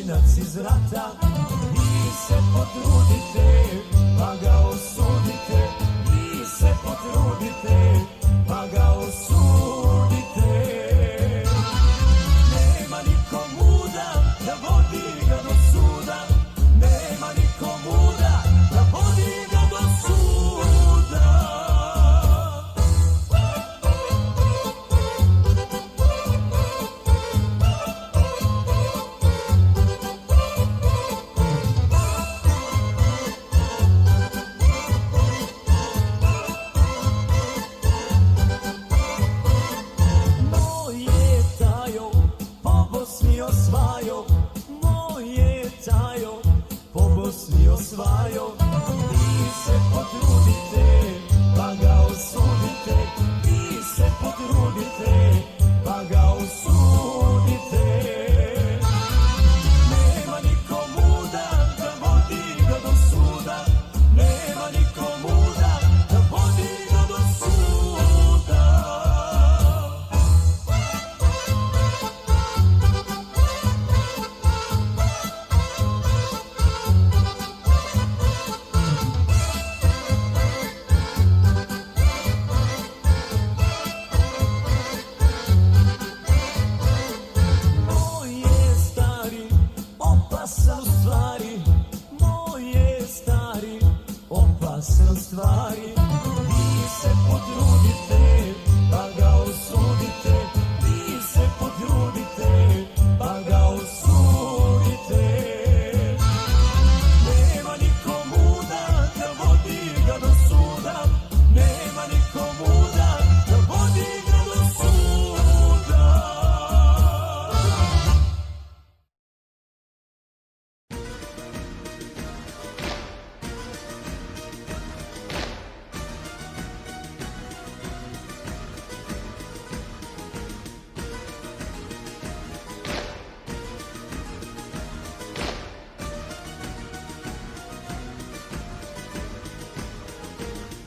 zločinac iz rata. Vi se potrudite, pa ga osudite. Vi se potrudite, pa ga osudite. Nema niko muda da vodi ga do suda. Nema niko muda da vodi ga do suda. Osvajo, moje tajo, po Bosni osvajo. Vi se potrudite, pa ga osudite. Vi se potrudite, pa ga osudite. Nema niko muda da vodi ga do suda. Nema niko muda da vodi ga do suda. Opasne stvari, vi se potrudite, pa ga osudite. Vi se potrudite, pa ga osudite. Nema niko muda da vodi ga do suda. Nema niko muda da vodi ga do suda.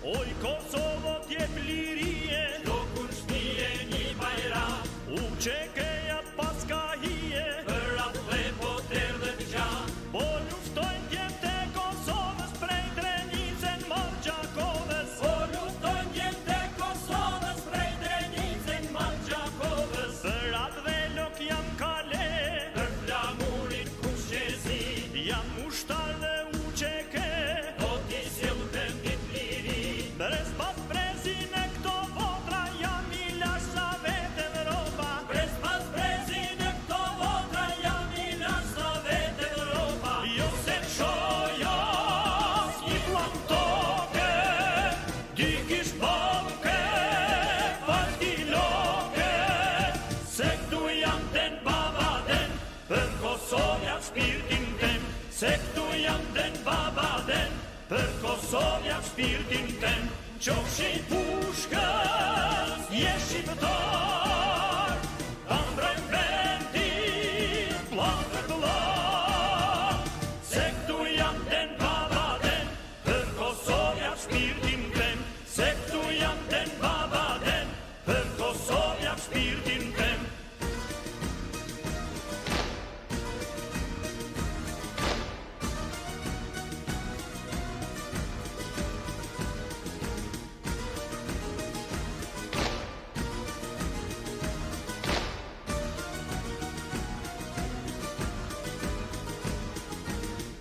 Oj, Kosovo t'jep lirie, do kur shtije një bajram, u qekeja paska hije, për atë dhe po t'erdhe t'gja. Po luftojnë djemt e Kosovës, prej Drenicën Margjakovës. Po luftojnë djemt e Kosovës, prej Drenicën Margjakovës. Për atë dhe lok jam kale, për flamurit kushqezi, jam ushtar dhe u qeke, do t'i sjelltem Pres pas prezin e këto votra jam i lasha vete Evropa. Pres pas prezin e këto votra jam i lasha vete Evropa. Jo se qoja s'nji plan toke, dy kish banke, falti loke. Se këtu jam ten babaden, për Kosovja shpirtin tem. Se këtu jam ten babaden, për Kosovja shpirtin tem. Qofshin pushkës, je shqiptar, ta mbrojmë vendin, plan për plan. Se këtu jam ten babaden, për Kosovja shpirtin tem. Se këtu jam ten babaden, për Kosovja shpirtin tem.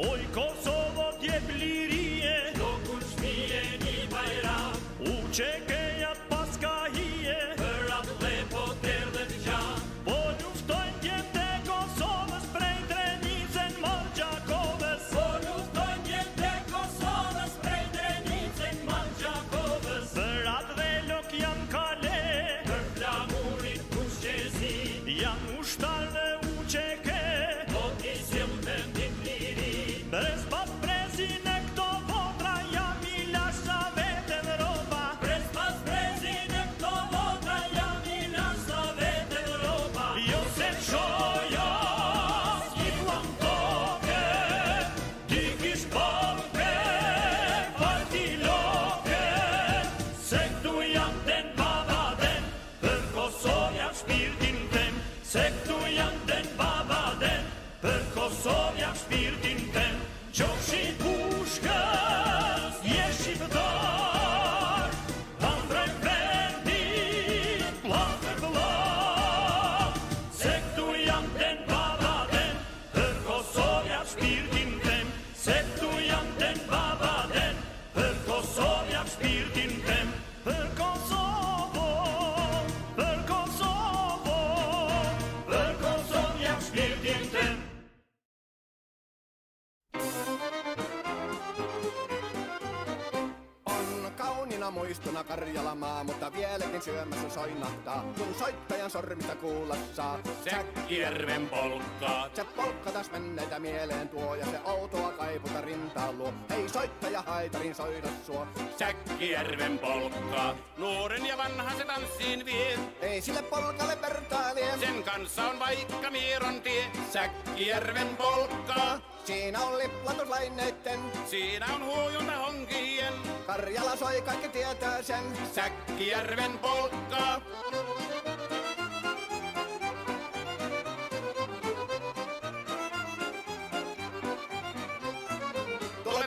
Oj, Kosovo t'jep lirie, do kur shpije një bajram, u qekeja paska hije, për atë dhe po t'erdhe t'gja. Po luftojnë djemt e Kosovës, prej Drenicën Margjakovës. Po luftojnë djemt e Kosovës, prej Drenicën Margjakovës. Për atë dhe lok jam kale, për flamurit kushqezi, jam ushtar dhe u qeke, do t'i sjelltem ditëliri. Pres pas prezin e këto votra jam i lasha vete Evropa. Pres pas prezin e këto votra jam i lasha vete Evropa. Jo se qoja s'nji plan toke, dy kish banke, falti loke. Se këtu jam ten babaden, për Kosovja shpirtin tem. Se këtu jam ten babaden, për Kosovja Settujanten vapaten, för Kosovo jag spirtin hem. För Kosovo, för Kosovo, för Kosovo jag spirtin hem. On kauniina muistona Karjalamaa, mutta vieläkin syömässä soinahtaa, kun soittajan sormista kuulla saa. Säkkijärven polkkaa. Se polkka taas menneitä mieleen tuo, ja se outoa kaiputa rintaan luo. Hei soittaja haitarin soida suo. Säkkijärven polkkaa. Nuoren ja vanhan se tanssiin vie. Ei sille polkalle vertailie. Sen kanssa on vaikka Mieron tie. Säkkijärven polkkaa. Siinä on liplatuslaineitten. Siinä on huojunta honkien. Karjala soi, kaikki tietää sen. Säkkijärven polkkaa.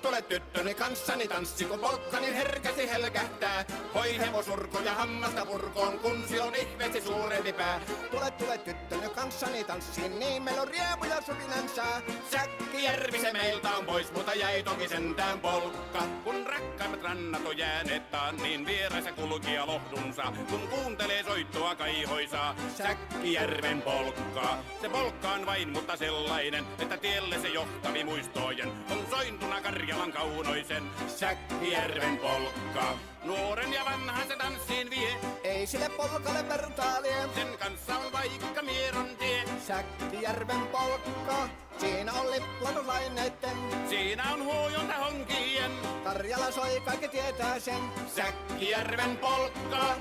Tule tyttöni kanssani tanssi, kun polkkani herkästi helkähtää. Hoi hevosurko ja hammasta purkoon, kun si on ihmeesti suurempi pää. Tule tyttöni kanssani tanssiin, niin meillä on riemu ja suvinansa. Säkkijärvi se meiltä on pois, mutta jäi toki sentään polkka. Kun rakkaimmat rannat on jääneet taan, niin vieressä kulkija lohdunsa. Kun kuuntelee soittoa kaihoisaa, Säkkijärven polkkaa. Se polkka on vain, mutta sellainen, että tielle se johtavi muistojen on sointuna Karjalan kaunoisen. Säkkijärven polkka. Nuoren ja vanhan se tanssiin vie. Ei sille polkalle vertailie. Sen kanssa on vaikka Mieron tie. Säkkijärven polkka. Siinä on liplatuslaineitten. Siinä on huojunta honkien. Karjala soi, kaikki tietää sen. Säkkijärven polkka.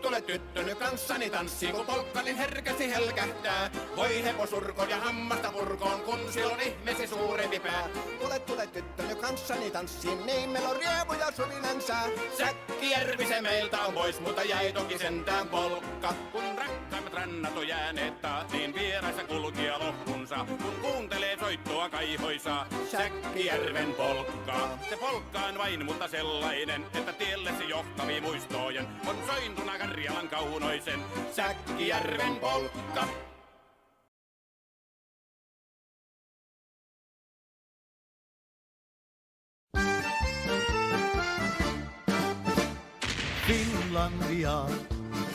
Tule tyttöny kanssani tanssiin, kun polkkani herkästi helkähtää. Voi hevosurko ja hammasta purkoon, kun si on ihmeesi suurempi pää. Tule tyttöny kanssani tanssiin, niin meillä on riemu ja suvinansa. Säkkijärvi se meiltä on pois, mutta jäi toki sentään polkka. Kun rakkaimmat rannat on jääneet taas, niin vieraissa kulkija lohtunsa. Kun kuuntelee soittoa kaihoisaa, Säkkijärven polkkaa. Se polkka on vain, mutta sellainen, että tielle se johtavi muistojen on sointuna Karjalan kaunoisen. Säkkijärven polkka. Finlandia,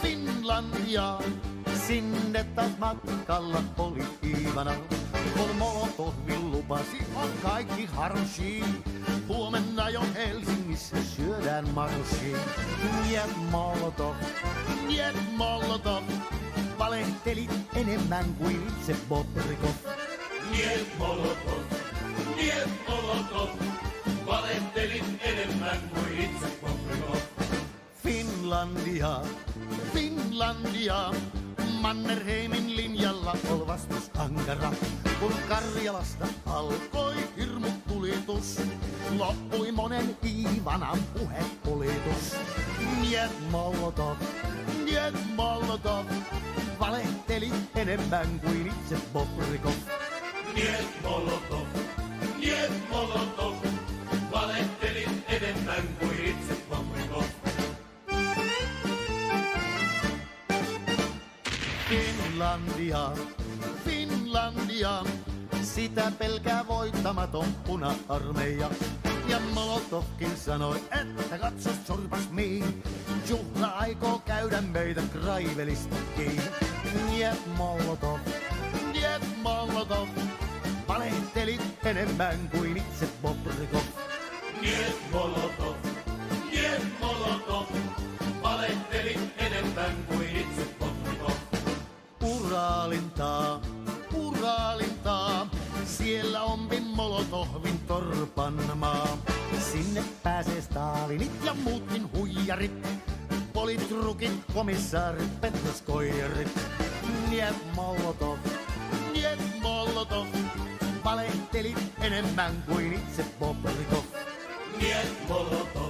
Finlandia, sinne taas matkalla oli Iivana. Kun Molotovin lupasi, on kaikki harshi. Huomenna jo Helsingissä syödään marssi. Niet Molotov, valehtelit enemmän kuin itse Bobrikov. Niet Molotov, valehtelit enemmän kuin itse Bobrikov. Finlandia, Finlandia, Mannerheimin linjalla ol vastus ankara. Kun Karjalasta alkoi hirmutulitus, loppui monen Iivanan puhepolitus. Niet Molotov, valehteli enemmän kuin itse Bobrikov. Niet Molotov, valehtelit enemmän kuin itse Bobrikov. Finlandia, Finlandia, sitä pelkää voittamaton puna-armeija. Ja Molotovkin sanoi, että katsos sorpas miin, juhla aikoo käydä meitä Kraivelista kiinni. Niet Molotov, valehtelit enemmän kuin itse Bobrikov. Niet Molotov, valehtelit enemmän kuin itse Bobrikov. Uraalintaa, siellä on Molotovin torpan maa. Sinne pääsee Stalinit ja muutkin huijarit, politrukit, komissaarit, petroskoijarit. Niet Molotov, valehtelit enemmän kuin itse Bobrikov. Niet Molotov,